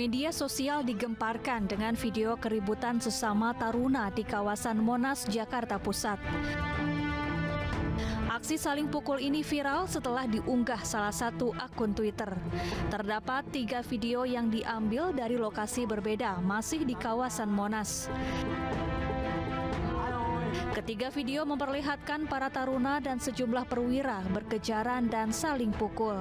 Media sosial digemparkan dengan video keributan sesama taruna di kawasan Monas, Jakarta Pusat. Aksi saling pukul ini viral setelah diunggah salah satu akun Twitter. Terdapat 3 video yang diambil dari lokasi berbeda, masih di kawasan Monas. Ketiga video memperlihatkan para taruna dan sejumlah perwira berkejaran dan saling pukul.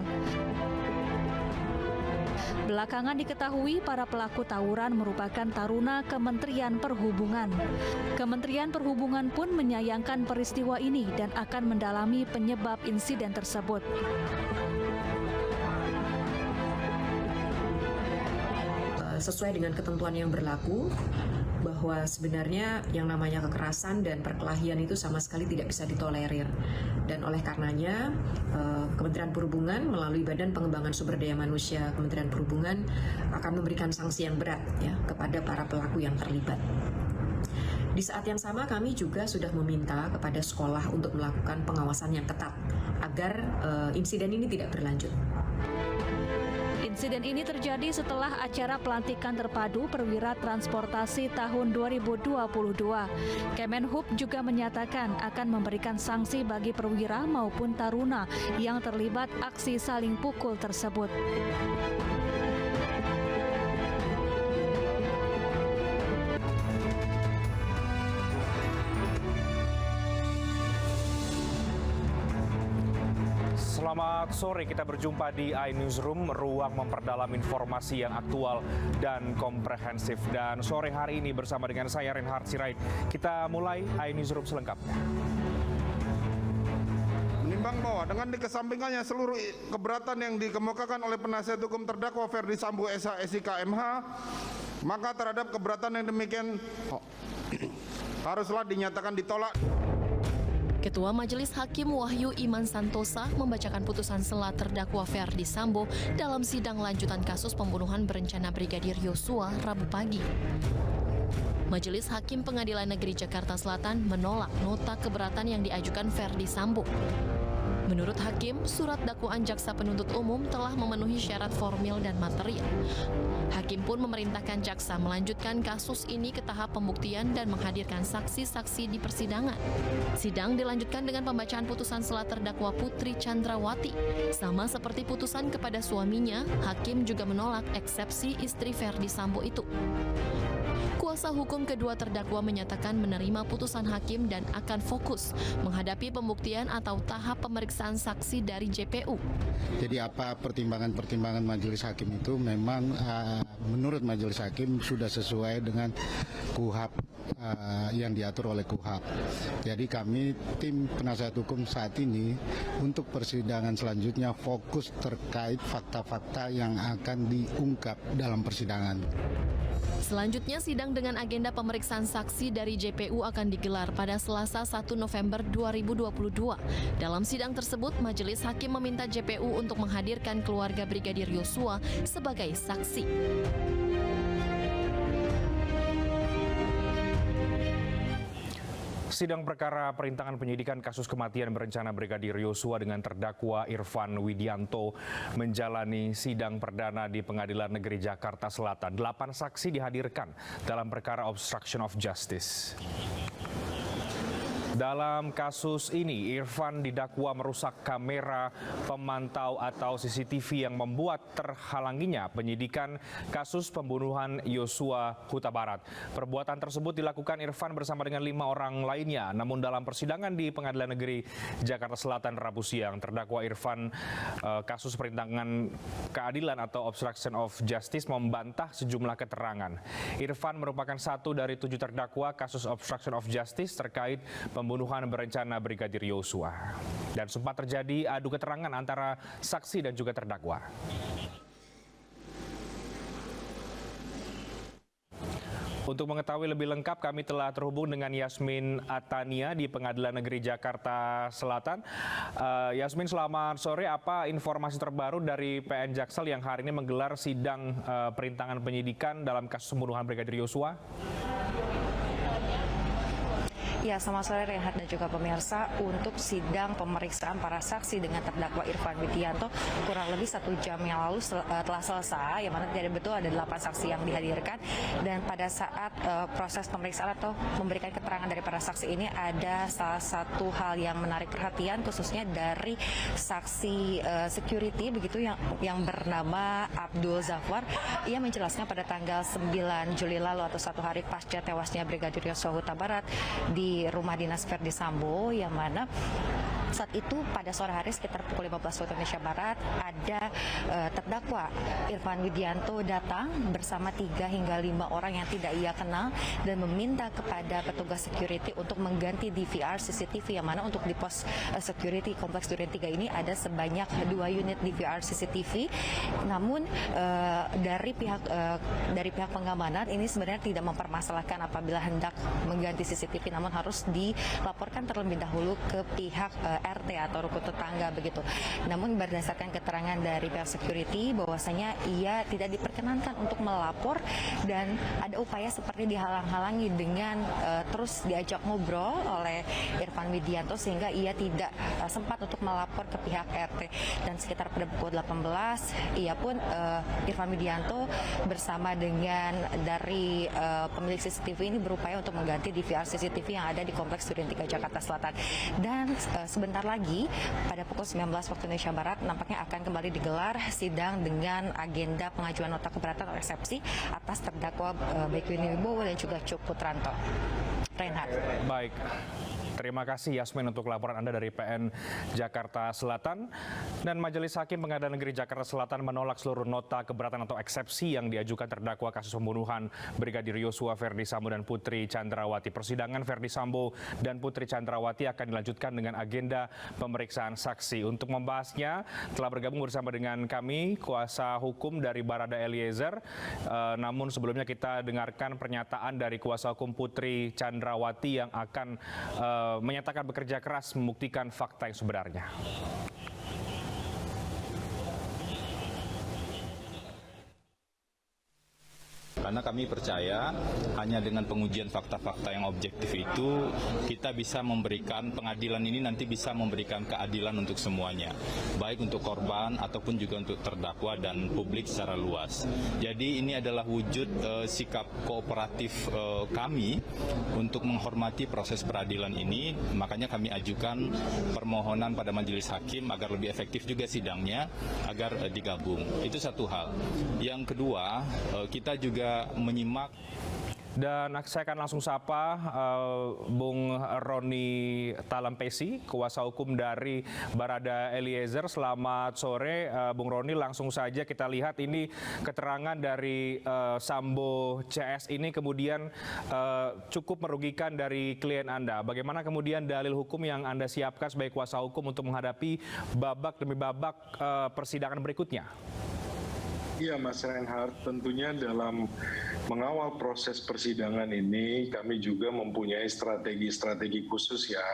Belakangan diketahui para pelaku tawuran merupakan taruna Kementerian Perhubungan. Kementerian Perhubungan pun menyayangkan peristiwa ini dan akan mendalami penyebab insiden tersebut. Sesuai dengan ketentuan yang berlaku, bahwa sebenarnya yang namanya kekerasan dan perkelahian itu sama sekali tidak bisa ditolerir. Dan oleh karenanya, Kementerian Perhubungan melalui Badan Pengembangan Sumber Daya Manusia Kementerian Perhubungan akan memberikan sanksi yang berat ya kepada para pelaku yang terlibat. Di saat yang sama kami juga sudah meminta kepada sekolah untuk melakukan pengawasan yang ketat agar insiden ini tidak berlanjut. Insiden ini terjadi setelah acara pelantikan terpadu perwira transportasi tahun 2022. Kemenhub juga menyatakan akan memberikan sanksi bagi perwira maupun taruna yang terlibat aksi saling pukul tersebut. Selamat sore, kita berjumpa di iNewsroom, ruang memperdalam informasi yang aktual dan komprehensif. Dan sore hari ini bersama dengan saya Reinhard Sirait, kita mulai iNewsroom selengkapnya. Menimbang bahwa dengan dikesampingkannya seluruh keberatan yang dikemukakan oleh penasihat hukum terdakwa Ferdi Sambo SH SIK MH, maka terhadap keberatan yang demikian haruslah dinyatakan ditolak. Ketua Majelis Hakim Wahyu Iman Santosa membacakan putusan sela terdakwa Ferdi Sambo dalam sidang lanjutan kasus pembunuhan berencana Brigadir Yosua Rabu pagi. Majelis Hakim Pengadilan Negeri Jakarta Selatan menolak nota keberatan yang diajukan Ferdi Sambo. Menurut Hakim, surat dakwaan jaksa penuntut umum telah memenuhi syarat formil dan material. Hakim pun memerintahkan jaksa melanjutkan kasus ini ke tahap pembuktian dan menghadirkan saksi-saksi di persidangan. Sidang dilanjutkan dengan pembacaan putusan sela terdakwa Putri Chandrawati. Sama seperti putusan kepada suaminya, Hakim juga menolak eksepsi istri Ferdi Sambo itu. Kuasa hukum kedua terdakwa menyatakan menerima putusan hakim dan akan fokus menghadapi pembuktian atau tahap pemeriksaan saksi dari JPU. Jadi apa pertimbangan-pertimbangan majelis hakim itu memang menurut majelis hakim sudah sesuai dengan KUHAP yang diatur oleh KUHAP. Jadi kami tim penasihat hukum saat ini untuk persidangan selanjutnya fokus terkait fakta-fakta yang akan diungkap dalam persidangan. Selanjutnya, sidang dengan agenda pemeriksaan saksi dari JPU akan digelar pada Selasa 1 November 2022. Dalam sidang tersebut, Majelis Hakim meminta JPU untuk menghadirkan keluarga Brigadir Yosua sebagai saksi. Sidang perkara perintangan penyidikan kasus kematian berencana Brigadir Yosua dengan terdakwa Irfan Widianto menjalani sidang perdana di Pengadilan Negeri Jakarta Selatan. 8 saksi dihadirkan dalam perkara obstruction of justice. Dalam kasus ini, Irfan didakwa merusak kamera pemantau atau CCTV yang membuat terhalanginya penyidikan kasus pembunuhan Yosua Huta Barat. Perbuatan tersebut dilakukan Irfan bersama dengan 5 orang lainnya. Namun dalam persidangan di Pengadilan Negeri Jakarta Selatan Rabu siang, terdakwa Irfan kasus perintangan keadilan atau obstruction of justice membantah sejumlah keterangan. Irfan merupakan satu dari 7 terdakwa kasus obstruction of justice terkait pembunuhan berencana Brigadir Yosua. Dan sempat terjadi adu keterangan antara saksi dan juga terdakwa. Untuk mengetahui lebih lengkap, kami telah terhubung dengan Yasmin Atania di Pengadilan Negeri Jakarta Selatan. Yasmin, selamat sore. Apa informasi terbaru dari PN Jaksel yang hari ini menggelar sidang perintangan penyidikan dalam kasus pembunuhan Brigadir Yosua? Ya, selamat sore Rehat dan juga pemirsa. Untuk sidang pemeriksaan para saksi dengan terdakwa Irfan Widianto kurang lebih 1 jam yang lalu telah selesai, yang mana tidak betul ada 8 saksi yang dihadirkan. Dan pada saat proses pemeriksaan atau memberikan keterangan dari para saksi ini, ada salah satu hal yang menarik perhatian, khususnya dari saksi security begitu yang bernama Abdul Zafar. Ia menjelaskan pada tanggal 9 Juli lalu atau 1 hari pasca tewasnya Brigadir Yosua Huta Barat di rumah dinas Verdi Sambo, yang mana saat itu pada sore hari sekitar pukul 15 waktu Indonesia Barat ada terdakwa Irfan Widianto datang bersama 3 hingga 5 orang yang tidak ia kenal dan meminta kepada petugas security untuk mengganti DVR CCTV, yang mana untuk di pos security kompleks Duren 3 ini ada sebanyak 2 unit DVR CCTV. Namun dari pihak pengamanan ini sebenarnya tidak mempermasalahkan apabila hendak mengganti CCTV, namun harus dilaporkan terlebih dahulu ke pihak RT atau rukun tetangga begitu. Namun berdasarkan keterangan dari pihak security bahwasanya ia tidak diperkenankan untuk melapor dan ada upaya seperti dihalang-halangi dengan terus diajak ngobrol oleh Irfan Widianto sehingga ia tidak sempat untuk melapor ke pihak RT. Dan sekitar pada pukul 18 ia pun Irfan Widianto bersama dengan dari pemilik CCTV ini berupaya untuk mengganti DVR CCTV yang ada di kompleks Duren 3 Jakarta Selatan. Dan sebentar lagi pada pukul 19 waktu Indonesia Barat nampaknya akan kembali digelar sidang dengan agenda pengajuan nota keberatan atau eksepsi atas terdakwa Beki Wibowo dan juga Cuk Putranto. Reinhard. Baik. Terima kasih Yasmin untuk laporan Anda dari PN Jakarta Selatan. Dan Majelis Hakim Pengadilan Negeri Jakarta Selatan menolak seluruh nota keberatan atau eksepsi yang diajukan terdakwa kasus pembunuhan Brigadir Yosua Verdi Sambo dan Putri Chandrawati. Persidangan Verdi Sambo dan Putri Chandrawati akan dilanjutkan dengan agenda pemeriksaan saksi. Untuk membahasnya telah bergabung bersama dengan kami kuasa hukum dari Barada Eliezer. Namun sebelumnya kita dengarkan pernyataan dari kuasa hukum Putri Chandrawati yang akan menyatakan bekerja keras membuktikan fakta yang sebenarnya. Karena kami percaya hanya dengan pengujian fakta-fakta yang objektif itu kita bisa memberikan pengadilan ini nanti bisa memberikan keadilan untuk semuanya, baik untuk korban ataupun juga untuk terdakwa dan publik secara luas. Jadi ini adalah wujud sikap kooperatif kami untuk menghormati proses peradilan ini, makanya kami ajukan permohonan pada majelis hakim agar lebih efektif juga sidangnya, agar digabung. Itu satu hal. Yang kedua, kita juga menyimak. Dan saya akan langsung sapa Bung Roni Talampesi, kuasa hukum dari Barada Eliezer. Selamat sore Bung Roni, langsung saja kita lihat ini keterangan dari Sambo CS ini kemudian cukup merugikan dari klien Anda. Bagaimana kemudian dalil hukum yang Anda siapkan sebagai kuasa hukum untuk menghadapi babak demi babak persidangan berikutnya? Iya Mas Reinhardt, tentunya dalam mengawal proses persidangan ini kami juga mempunyai strategi-strategi khusus ya.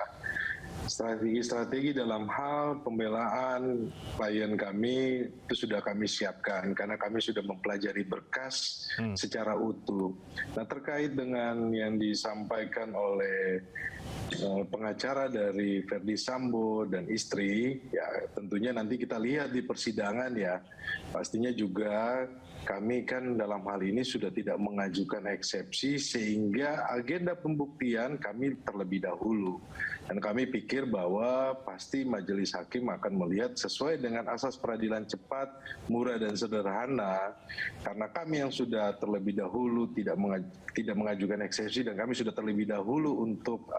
Strategi-strategi dalam hal pembelaan klien kami itu sudah kami siapkan karena kami sudah mempelajari berkas secara utuh. Nah, terkait dengan yang disampaikan oleh pengacara dari Verdi Sambo dan istri, ya tentunya nanti kita lihat di persidangan ya. Pastinya juga kami kan dalam hal ini sudah tidak mengajukan eksepsi sehingga agenda pembuktian kami terlebih dahulu. Dan kami pikir bahwa pasti majelis hakim akan melihat sesuai dengan asas peradilan cepat, murah dan sederhana. Karena kami yang sudah terlebih dahulu tidak mengajukan eksepsi dan kami sudah terlebih dahulu untuk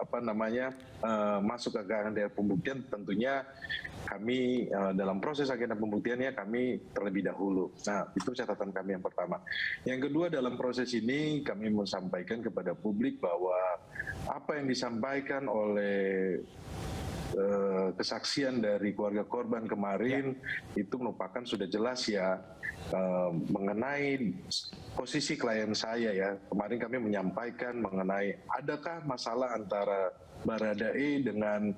masuk ke agenda pembuktian, tentunya kami dalam proses agenda pembuktiannya kami terlebih dahulu. Nah, itu catatan kami yang pertama. Yang kedua, dalam proses ini kami mau sampaikan kepada publik bahwa apa yang disampaikan oleh kesaksian dari keluarga korban kemarin itu merupakan sudah jelas ya mengenai posisi klien saya ya. Kemarin kami menyampaikan mengenai adakah masalah antara Baradae dengan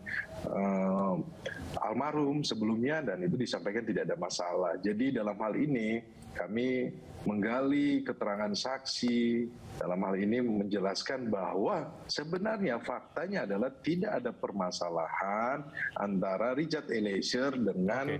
almarhum sebelumnya, dan itu disampaikan tidak ada masalah. Jadi dalam hal ini kami menggali keterangan saksi, dalam hal ini menjelaskan bahwa sebenarnya faktanya adalah tidak ada permasalahan antara Richard Eliezer dengan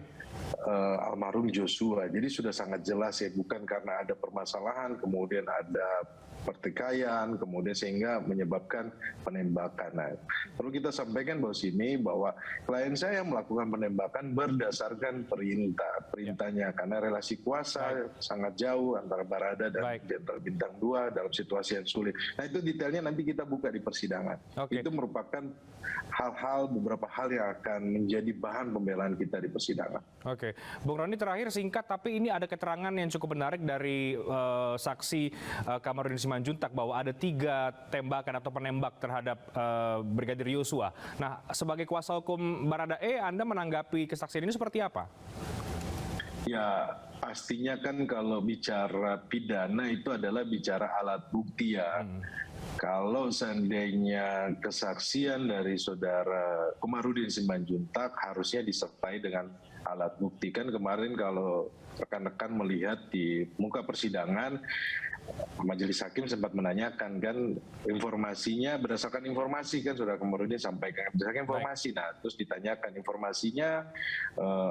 almarhum Joshua. Jadi sudah sangat jelas ya, bukan karena ada permasalahan kemudian ada pertikaian, kemudian sehingga menyebabkan penembakan. Nah, perlu kita sampaikan bahwa sini bahwa klien saya melakukan penembakan berdasarkan perintahnya, karena relasi kuasa sangat jauh antara Barada dan Jenderal Bintang 2 dalam situasi yang sulit. Nah, itu detailnya nanti kita buka di persidangan. Itu merupakan beberapa hal yang akan menjadi bahan pembelaan kita di persidangan. Oke, Bung Roni, terakhir singkat, tapi ini ada keterangan yang cukup menarik dari saksi Kamarudin Simanjuntak bahwa ada 3 tembakan atau penembak terhadap Brigadir Yosua. Nah, sebagai kuasa hukum Baradae, Anda menanggapi kesaksian ini seperti apa? Ya, pastinya kan kalau bicara pidana itu adalah bicara alat bukti ya. Kalau seandainya kesaksian dari saudara Kamarudin Simanjuntak harusnya disertai dengan alat bukti. Kan kemarin kalau rekan-rekan melihat di muka persidangan, Majelis Hakim sempat menanyakan kan informasinya, berdasarkan informasi kan saudara Kamarudin sampaikan berdasarkan informasi. Nah, terus ditanyakan informasinya,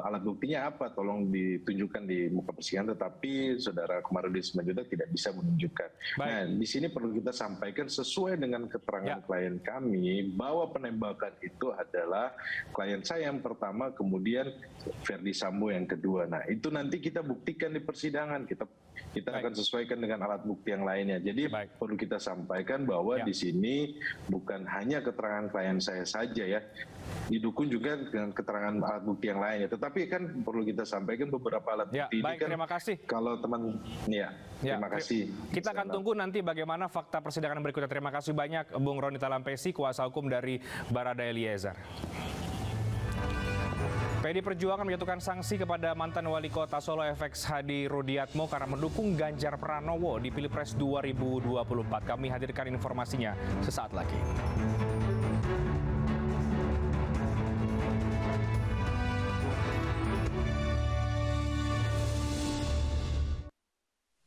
alat buktinya apa, tolong ditunjukkan di muka persidangan, tetapi saudara Kamarudin Simanjuntak tidak bisa menunjukkan. Nah, di sini perlu kita sampaikan sesuai dengan keterangan klien kami bahwa penembakan itu adalah klien saya yang pertama, kemudian Ferdi Sambo yang kedua. Nah, itu nanti kita buktikan di persidangan, kita akan sesuaikan dengan alat bukti yang lainnya. Jadi perlu kita sampaikan bahwa di sini bukan hanya keterangan klien saya saja ya, didukung juga dengan keterangan alat bukti yang lainnya. Tetapi kan perlu kita sampaikan beberapa alat bukti ini kan. Terima kasih. Kalau terima kasih. Kita akan tunggu nanti bagaimana fakta persidangan berikutnya. Terima kasih banyak Bung Roni Talampesi, kuasa hukum dari Baradae Eliezer. PD Perjuangan menjatuhkan sanksi kepada mantan wali kota Solo FX Hadi Rudiatmo karena mendukung Ganjar Pranowo di Pilpres 2024. Kami hadirkan informasinya sesaat lagi.